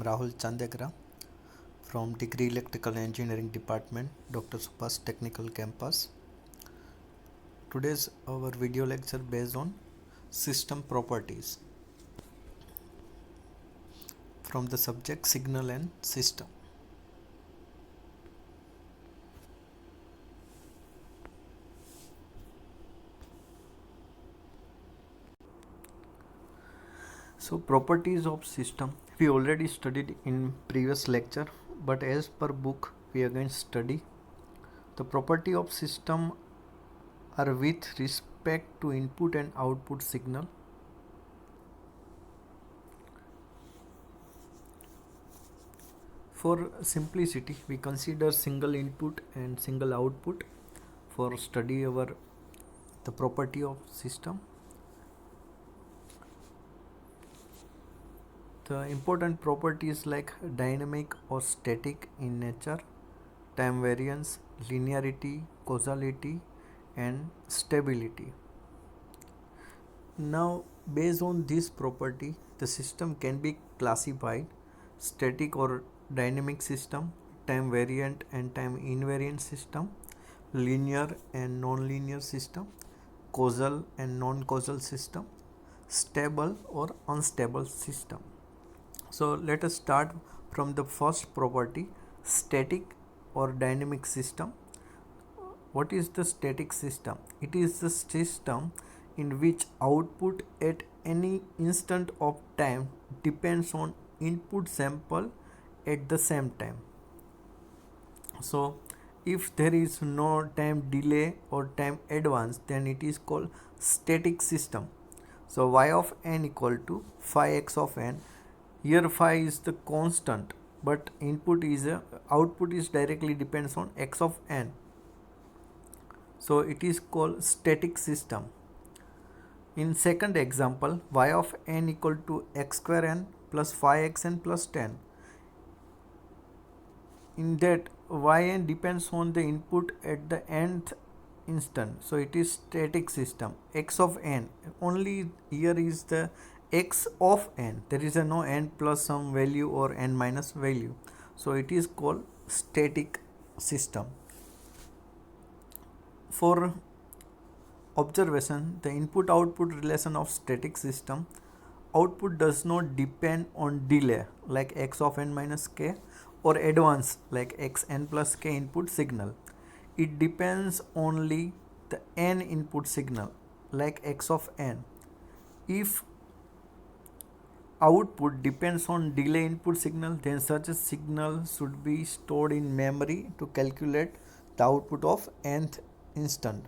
Rahul Chandekra from Degree Electrical Engineering Department, Dr. Subhash Technical Campus. Today's our video lecture based on system properties from the subject signal and system. So properties of system we already studied in previous lecture, but as per book we again study. The property of system are with respect to input and output signal. For simplicity, we consider single input and single output for study our the property of system. The important properties like dynamic or static in nature, time variance, linearity, causality, and stability. Now, based on this property, the system can be classified static or dynamic system, time variant and time invariant system, linear and non-linear system, causal and non-causal system, stable or unstable system. So let us start from the first property, static or dynamic system. What is the static system? It is the system in which output at any instant of time depends on input sample at the same time. So if there is no time delay or time advance, then it is called static system. So y of n equal to phi x of n. Here phi is the constant, but output is directly depends on x of n. So it is called static system. In second example, y of n equal to x square n plus phi x n plus 10. In that yn depends on the input at the nth instant, so it is static system. X of n, only here is the x of n, there is a no n plus some value or n minus value, so it is called static system. For observation, the input output relation of static system, output does not depend on delay like x of n minus k or advance like x n plus k input signal. It depends only the n input signal like x of n. If output depends on delay input signal, then such a signal should be stored in memory to calculate the output of nth instant.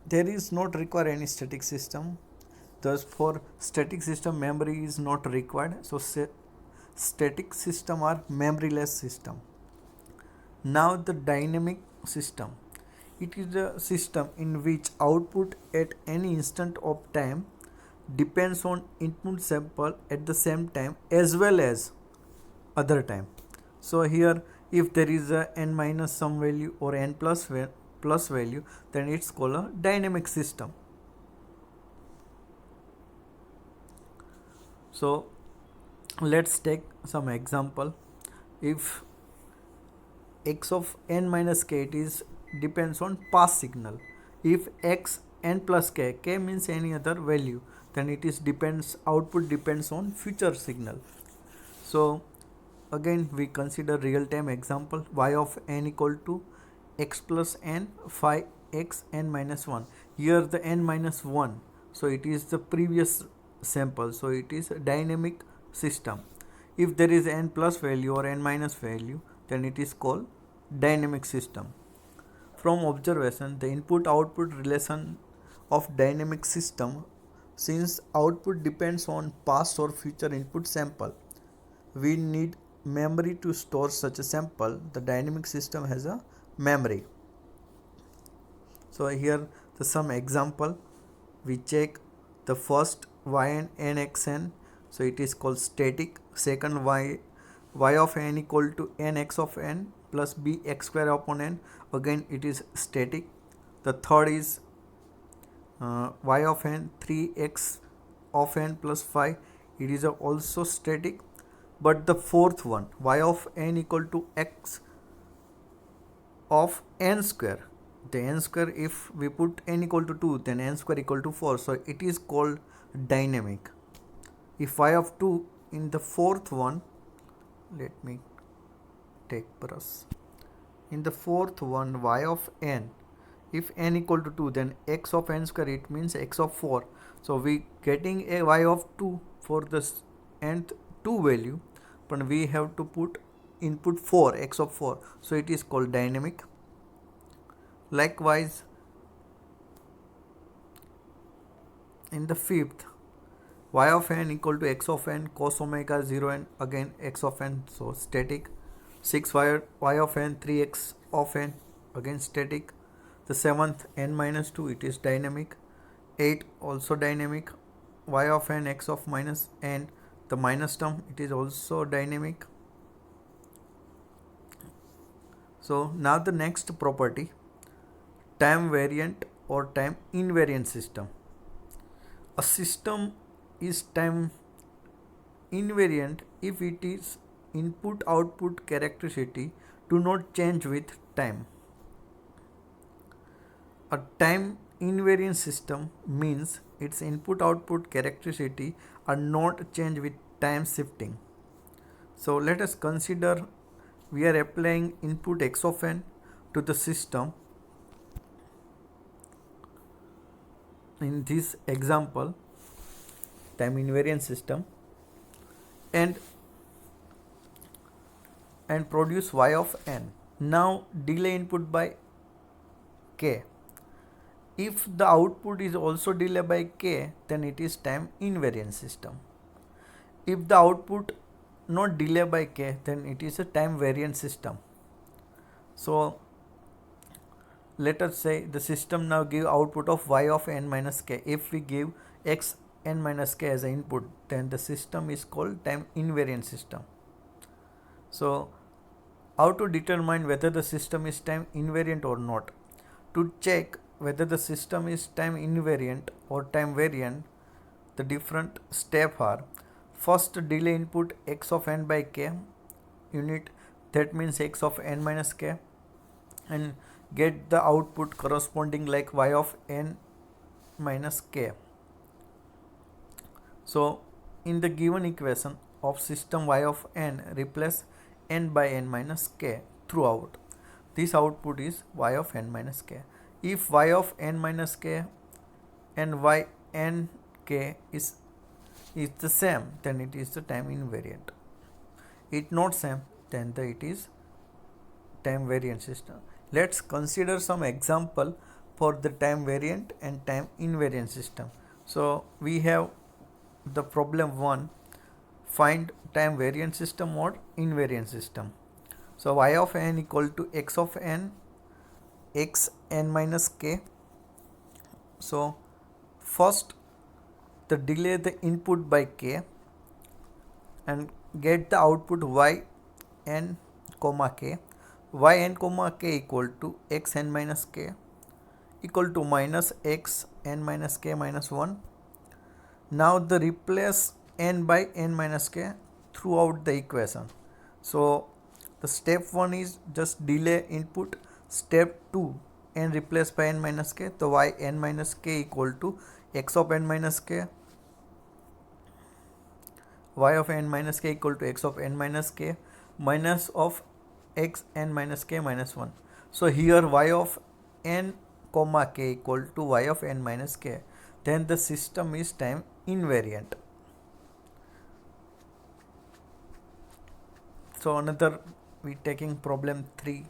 There is not required any static system, thus for static system memory is not required, so static system are memoryless system. Now the dynamic system, it is a system in which output at any instant of time depends on input sample at the same time as well as other time. So here if there is a n minus some value or n plus value, then it's called a dynamic system. So let's take some example. If x of n minus k, it is depends on past signal. If x n plus k, k means any other value, then it is output depends on future signal. So again we consider real time example, y of n equal to x plus n phi x n minus 1. Here the n minus 1, so it is the previous sample, so it is a dynamic system. If there is n plus value or n minus value, then it is called dynamic system. From observation, the input output relation of dynamic system, since output depends on past or future input sample, we need memory to store such a sample. The dynamic system has a memory. So here the some example, we check the first yn n x n, so it is called static. Second y of n equal to n x of n plus b x square upon n, again it is static. The third is y of n 3x of n plus 5, it is also static. But the fourth one, y of n equal to x of n square, the n square, if we put n equal to 2, then n square equal to 4, so it is called dynamic. If y of 2 in the fourth one, let me take brush, in the fourth one, y of n, if n equal to 2, then x of n square, it means x of 4. So we getting a y of 2 for this nth 2 value, but we have to put input 4, x of 4, so it is called dynamic. Likewise, in the fifth, y of n equal to x of n cos omega 0 n, again x of n, so static. 6 y of n 3x of n, again static. The seventh, n minus 2, it is dynamic. 8 also dynamic. Y of n x of minus n, the minus term, it is also dynamic. So now the next property, time variant or time invariant system. A system is time invariant if it is input output characteristic do not change with time. A time invariant system means its input output characteristic are not changed with time shifting. So let us consider we are applying input x of n to the system. In this example, time invariant system, and produce y of n. Now delay input by k. If the output is also delayed by k, then it is time invariant system. If the output not delayed by k, then it is a time variant system. So let us say the system now give output of y of n minus k. If we give x n minus k as an input, then the system is called time invariant system. So how to determine whether the system is time invariant or not? To check whether the system is time invariant or time variant, the different steps are: first, delay input x of n by k unit, that means x of n minus k, and get the output corresponding like y of n minus k. So in the given equation of system y of n, replace n by n minus k throughout. This output is y of n minus k. If y of n minus k and y n k is the same, then it is the time invariant. It not same, then it is time variant system. Let's consider some example for the time variant and time invariant system. So we have the problem 1, find time variant system or invariant system. So y of n equal to x of n, x n minus k. So first, the delay the input by k and get the output y n comma k. Y n comma k equal to x n minus k equal to minus x n minus k minus 1. Now the replace n by n minus k throughout the equation. So the step 1 is just delay input. Step 2, n replace by n minus k. So y n minus k equal to x of n minus k. Y of n minus k equal to x of n minus k minus of x n minus k minus 1. So here y of n comma k equal to y of n minus k. Then the system is time invariant. So another, we taking problem 3.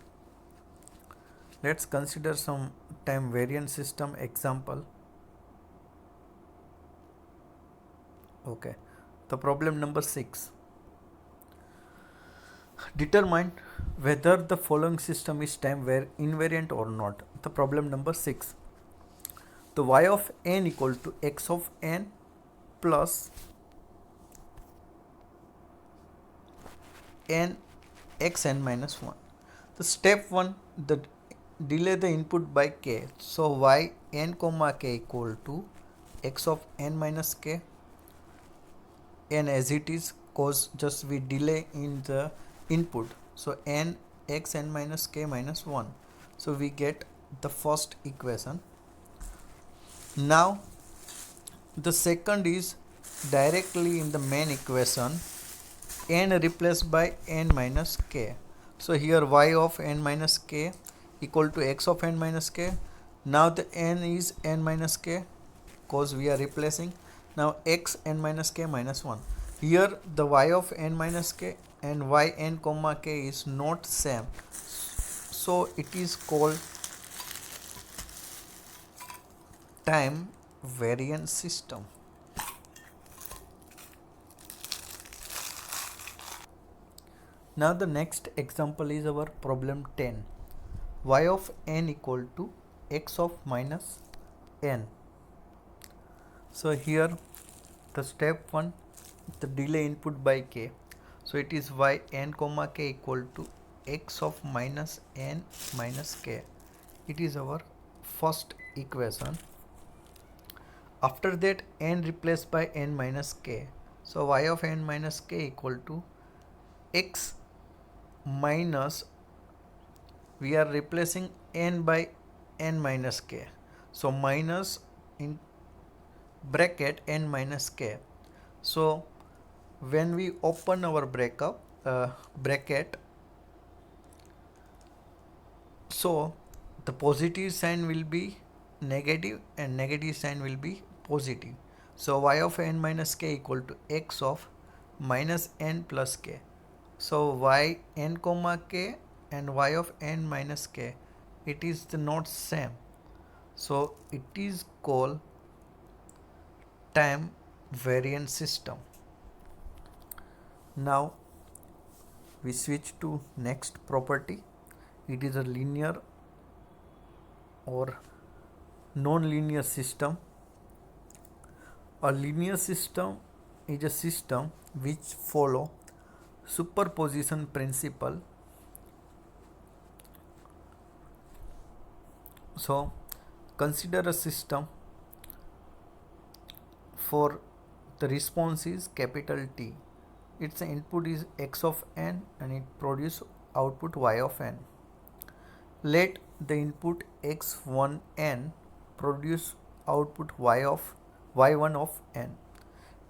Let's consider some time variant system example. Okay, the problem number 6. Determine whether the following system is time invariant or not. The problem number 6. The y of n equal to x of n plus n x n minus 1. The step 1, the delay the input by k. So y n comma k equal to x of n minus k n as it is, cause just we delay in the input. So n x n minus k minus 1. So we get the first equation. Now the second is directly in the main equation, n replaced by n minus k. So here y of n minus k equal to x of n minus k. Now the n is n minus k cause we are replacing. Now x n minus k minus 1. Here the y of n minus k and y n comma k is not same, so it is called time variant system. Now the next example is our problem 10. Y of n equal to x of minus n. So here the step 1, the delay input by k. So it is y n comma k equal to x of minus n minus k. It is our first equation. After that n replaced by n minus k. So y of n minus k equal to x minus, we are replacing n by n minus k. So minus in bracket n minus k. So when we open our bracket, so the positive sign will be negative and negative sign will be positive. So y of n minus k equal to x of minus n plus k. So y n comma k and y of n minus k, it is the not same. So it is called time variant system. Now we switch to next property. It is a linear or non-linear system. A linear system is a system which follow superposition principle. So consider a system for the response is capital T. Its input is x of n and it produce output y of n. Let the input x1 n produce output y1 of n,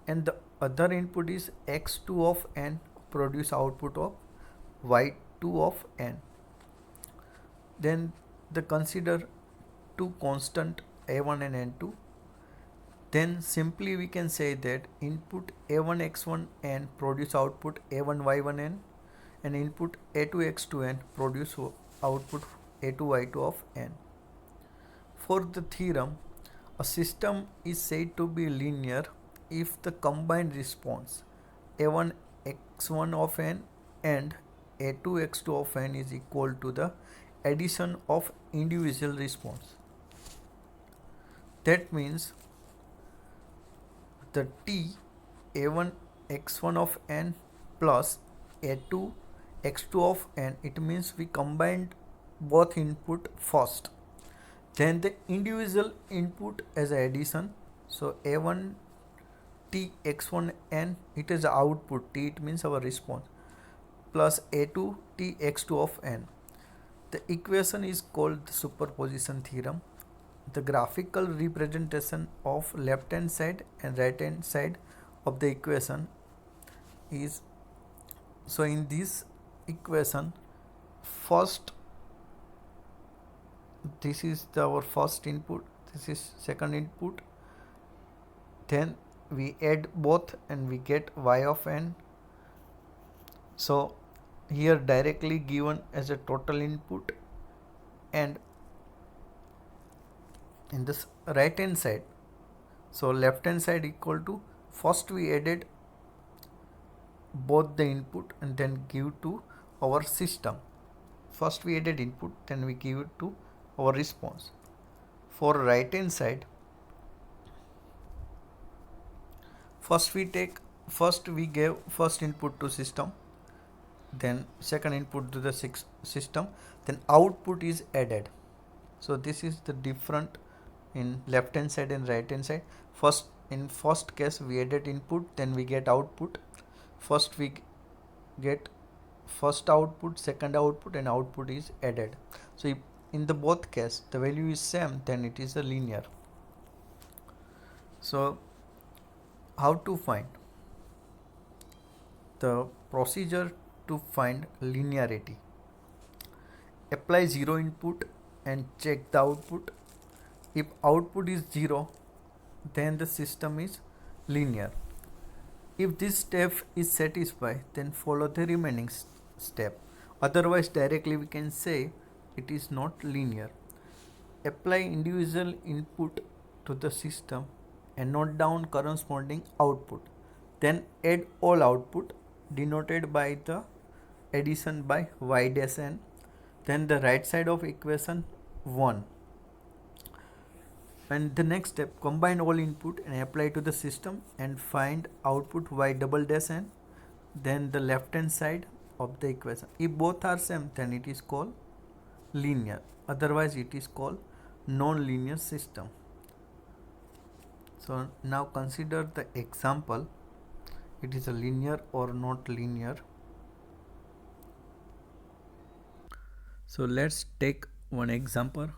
and the other input is x2 of n produce output of y2 of n. Then the consider two constant a1 and n2. Then simply we can say that input a1 x1 n produce output a1 y1 n, and input a2 x2 n produce output a2 y2 of n. For the theorem, a system is said to be linear if the combined response a1 x1 of n and a2 x2 of n is equal to the addition of individual response. That means the t a1 x1 of n plus a2 x2 of n, it means we combined both input first, then the individual input as a addition. So a1 t x1 n, it is the output, t it means our response, plus a2 t x2 of n. The equation is called the superposition theorem. The graphical representation of left hand side and right hand side of the equation is, so in this equation, first this is our first input, this is second input, then we add both and we get y of n. So here directly given as a total input, and in this right hand side, so left hand side equal to, first we added both the input and then give to our system. First we added input, then we give it to our response. For right hand side, first we gave first input to system, then second input to the system, then output is added. So this is the different in left hand side and right hand side. First, in first case we added input, then we get output. First we get first output, second output, and output is added. So if in the both case the value is same, then it is a linear. So how to find? The procedure to find linearity: apply 0 input and check the output. If output is 0, then the system is linear. If this step is satisfied, then follow the remaining step. Otherwise, directly we can say it is not linear. Apply individual input to the system and note down corresponding output. Then add all output denoted by the addition by y dash n. Then the right side of equation 1. And the next step, combine all input and apply to the system and find output y double dash n. Then the left hand side of the equation. If both are same, then it is called linear. Otherwise it is called non-linear system. So now consider the example. It is a linear or not linear. So let's take one example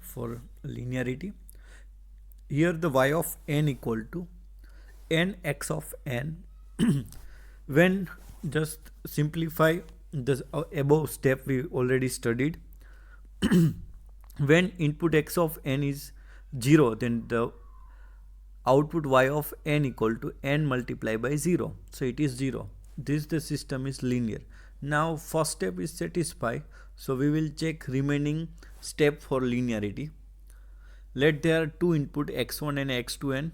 for linearity. Here the y of n equal to n x of n. When just simplify the above step we already studied. When input x of n is 0, then the output y of n equal to n multiplied by 0. So it is 0. This the system is linear. Now first step is satisfied. So we will check remaining step for linearity. Let there are two input x1 and x2n.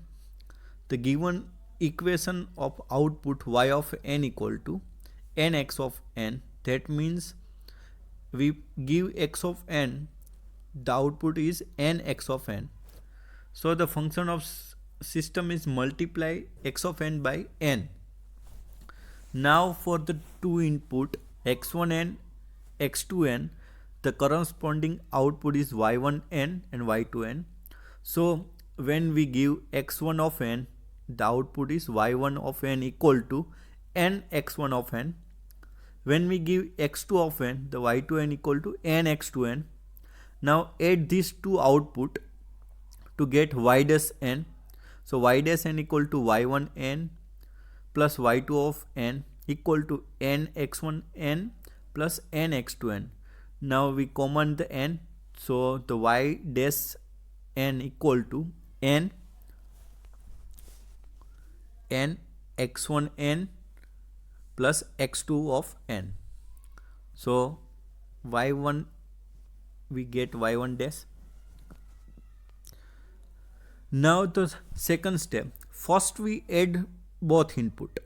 The given equation of output y of n equal to nx of n. That means we give x of n, the output is nx of n. So the function of system is multiply x of n by n. Now for the two input x1n, x2n, the corresponding output is y1n and y2n. So when we give x1 of n, the output is y1 of n equal to n x1 of n. When we give x2 of n, the y2n equal to n x2n. Now add these two output to get y dash n. So y dash n equal to y1 n plus y2 of n equal to n x1 n plus n x2 n. Now we command the n. So the y dash n equal to n x1 n plus x2 of n. So y1 we get y1 dash. Now the second step, first we add both input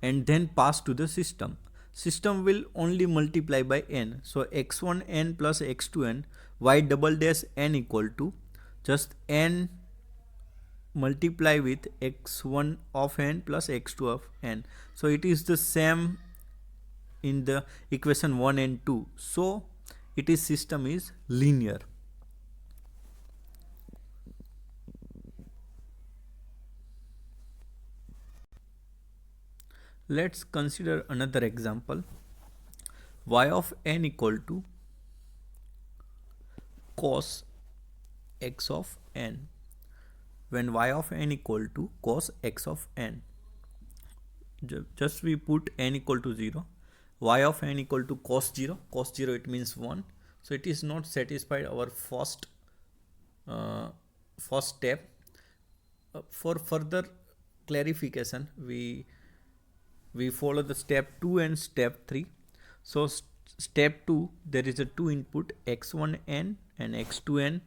and then pass to the system. System will only multiply by n. So x1 n plus x2 n, y double dash n equal to just n multiply with x1 of n plus x2 of n. So it is the same in the equation 1 and 2. So it is system is linear. Let's consider another example. Y of n equal to cos x of n. When y of n equal to cos x of n, just we put n equal to 0. Y of n equal to cos 0. Cos 0 it means 1. So it is not satisfied our first step. For further clarification, we follow the step 2 and step 3. So step 2, there is a two input x1n and x2n.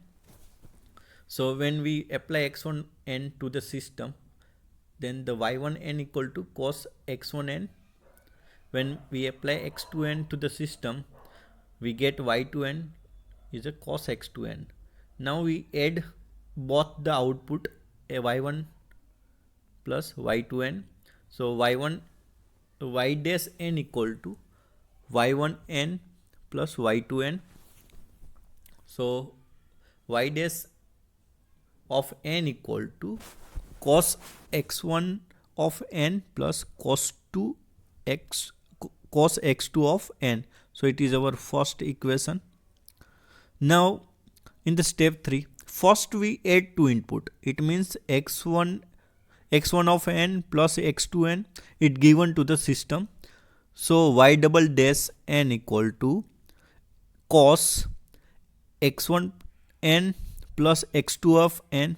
So when we apply x1n to the system, then the y1n equal to cos x1n. When we apply x2n to the system, we get y2n is a cos x2n. Now we add both the output y1 plus y2n. So y dash n equal to y1n plus y2n. So y dash of n equal to cos x1 of n plus cos x2 of n. So it is our first equation. Now in the step 3, first we add two input. It means x1 of n plus x2 n, it given to the system. So y double dash n equal to cos x1 n plus x2 of n,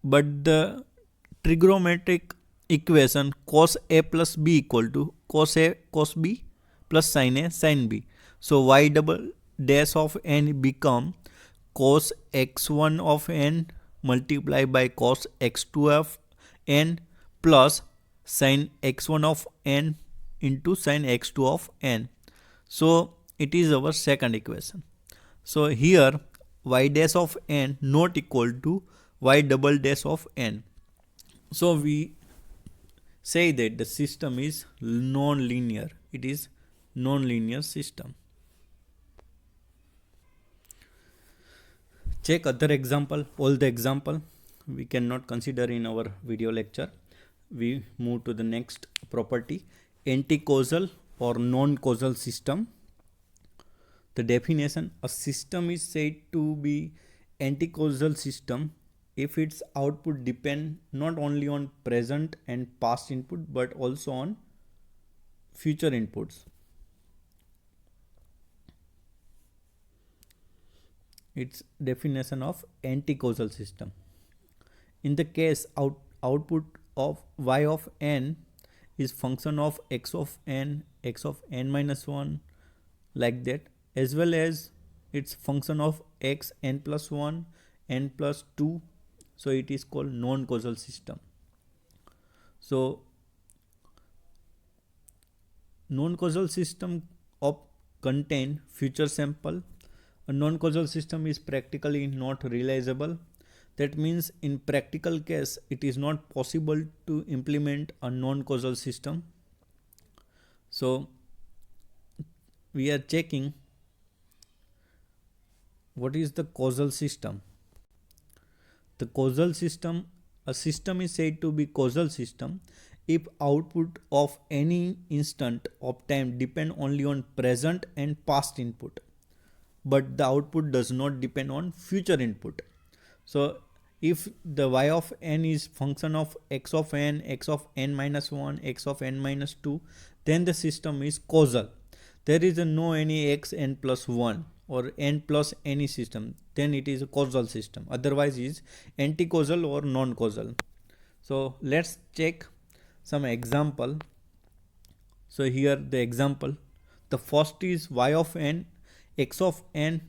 but the trigonometric equation cos a plus b equal to cos a cos b plus sin a sin b. So y double dash of n become cos x1 of n multiplied by cos x2 of n plus sin x1 of n into sin x2 of n. So it is our second equation. So here y dash of n not equal to y double dash of n. So we say that the system is non-linear. It is non-linear system. Check other example. All the example we cannot consider in our video lecture. We move to the next property, anti-causal or non-causal system. The definition: a system is said to be anti-causal system if its output depend not only on present and past input but also on future inputs. Its definition of anti-causal system. In the case output of y of n is function of x of n minus 1, like that, as well as its function of x n plus 1 n plus 2. So it is called non-causal system. So non-causal system of contain future sample. A non-causal system is practically not realizable. That means in practical case it is not possible to implement a non-causal system. So we are checking what is the causal system. The causal system, a system is said to be causal system if output of any instant of time depend only on present and past input, but the output does not depend on future input. So if the y of n is function of x of n minus 1, x of n minus 2, then the system is causal. There is no any x n plus 1 or n plus any system, then it is a causal system. Otherwise is anti-causal or non-causal. So let's check some example. So here the example, the first is y of n x of n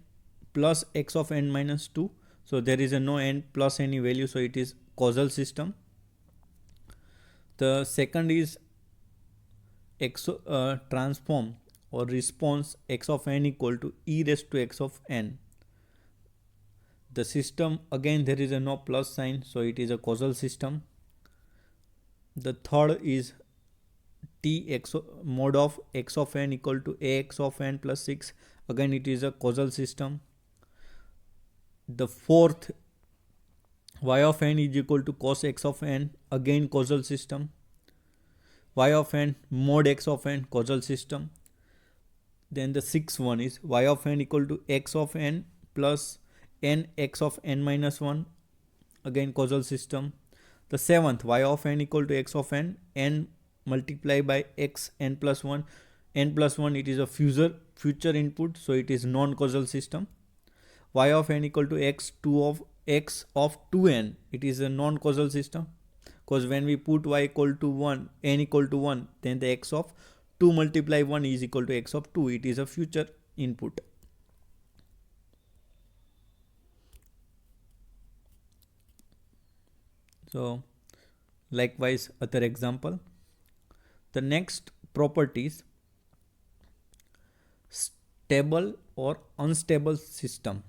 plus x of n minus 2. So there is a no n plus any value, so it is causal system. The second is transform or response x of n equal to e raised to x of n. The system, again there is a no plus sign, so it is a causal system. The third is mod of x of n equal to ax of n plus 6. Again it is a causal system. The fourth, y of n is equal to cos x of n, again causal system. Y of n mod x of n, causal system. Then the sixth one is y of n equal to x of n plus n x of n minus 1, again causal system. The seventh, y of n equal to x of n multiplied by x n plus 1. N plus 1, it is a future input, so it is non-causal system. Y of n equal to x of 2n, it is a non-causal system, because when we put y equal to 1, n equal to 1, then the x of 2 multiply 1 is equal to x of 2. It is a future input. So likewise other example. The next properties, stable or unstable system.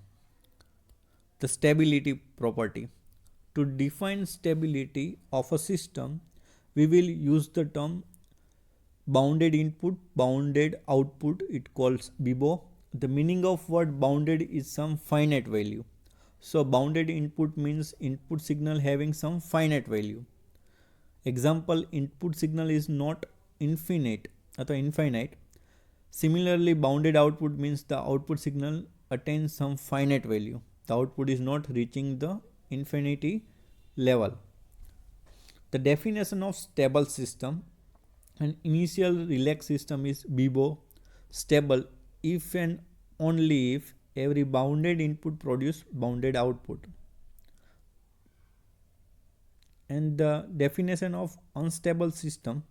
The stability property. To define stability of a system, we will use the term bounded input, bounded output, it calls BIBO. the meaning of word bounded is some finite value. So bounded input means input signal having some finite value. Example, input signal is not infinite or infinite. Similarly, bounded output means the output signal attains some finite value. The output is not reaching the infinity level. The definition of stable system: an initial relaxed system is BIBO, stable if and only if every bounded input produces bounded output. And the definition of unstable system: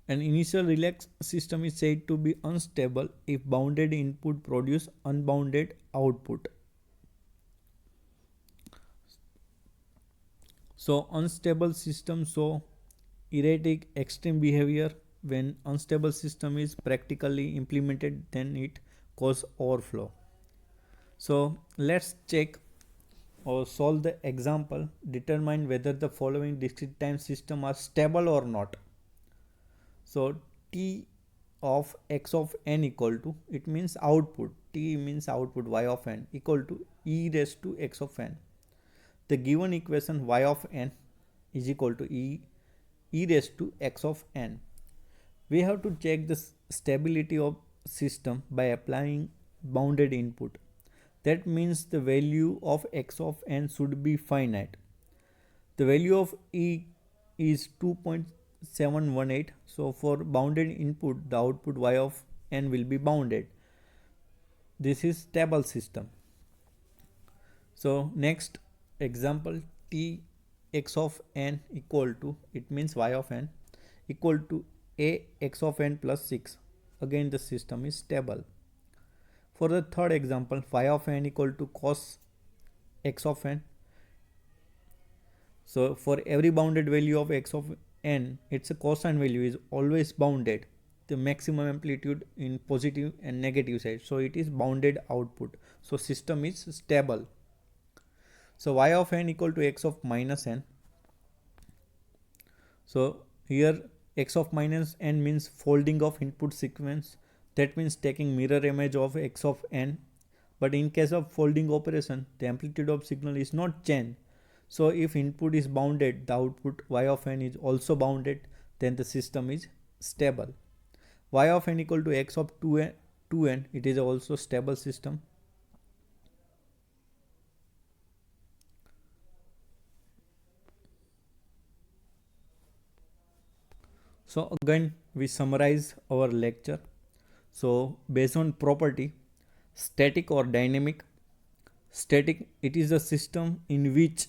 an initial relaxed system is said to be unstable if bounded input produce unbounded output. So unstable system show erratic extreme behavior. When unstable system is practically implemented, then it cause overflow. So let's check or solve the example. Determine whether the following discrete time system are stable or not. So T of x of n equal to, it means output, T means output, y of n equal to e raised to x of n. The given equation y of n is equal to e raised to x of n. We have to check the stability of system by applying bounded input. That means the value of x of n should be finite. The value of e is 2.718. So for bounded input, the output y of n will be bounded. This is stable system. So next example, T x of n equal to, it means y of n equal to a x of n plus 6. Again the system is stable. For the third example, y of n equal to cos x of n. So for every bounded value of x of n, its a cosine value is always bounded, the maximum amplitude in positive and negative side. So it is bounded output. So system is stable. So y of n equal to x of minus n. So here x of minus n means folding of input sequence. That means taking mirror image of x of n. But in case of folding operation, the amplitude of signal is not changed. So if input is bounded, the output y of n is also bounded, then the system is stable. Y of n equal to x of 2n, it is also stable system. So again we summarize our lecture. So based on property, static or dynamic. Static, it is a system in which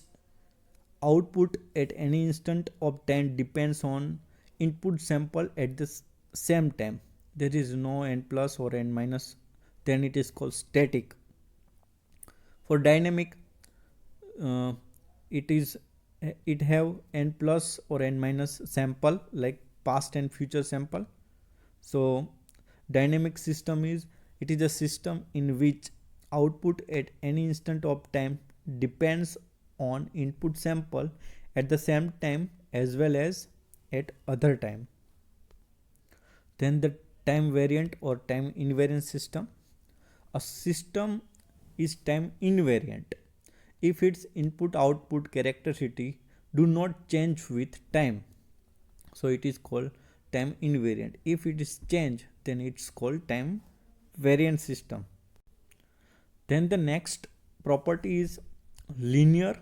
output at any instant of time depends on input sample at the same time. There is no n plus or n minus, then it is called static. For dynamic, it have n plus or n minus sample like past and future sample. So dynamic system is, it is a system in which output at any instant of time depends on input sample at the same time as well as at other time. Then the time variant or time invariant system. A system is time invariant if its input output characteristic do not change with time. So it is called time invariant. If it is changed, then it's called time variant system. Then the next property is linear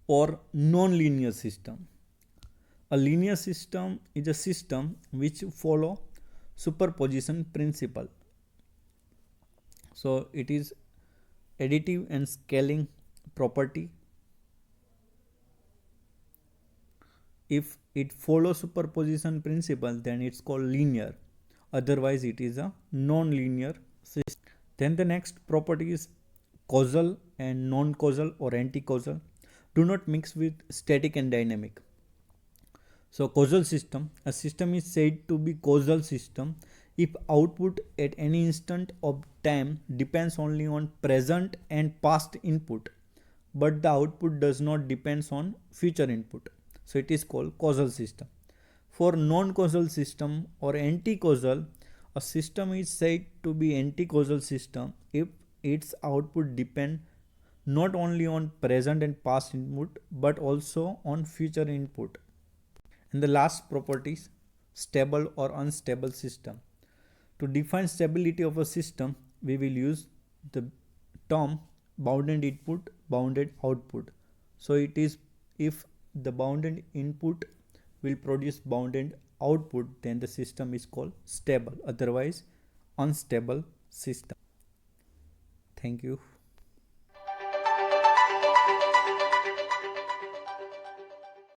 or non-linear system. A linear system is a system which follow superposition principle. So it is additive and scaling property. If it follows superposition principle, then it's called linear. Otherwise it is a non-linear system. Then the next property is causal and non-causal or anti-causal. Do not mix with static and dynamic. So causal system, a system is said to be causal system if output at any instant of time depends only on present and past input, but the output does not depends on future input. So it is called causal system. For non-causal system or anti-causal, A system is said to be anti-causal system if its output depend not only on present and past input but also on future input. And the last property is stable or unstable system. To define stability of a system, we will use the term bounded input, bounded output. So it is if the bounded input will produce bounded output, then the system is called stable, otherwise unstable system. Thank you.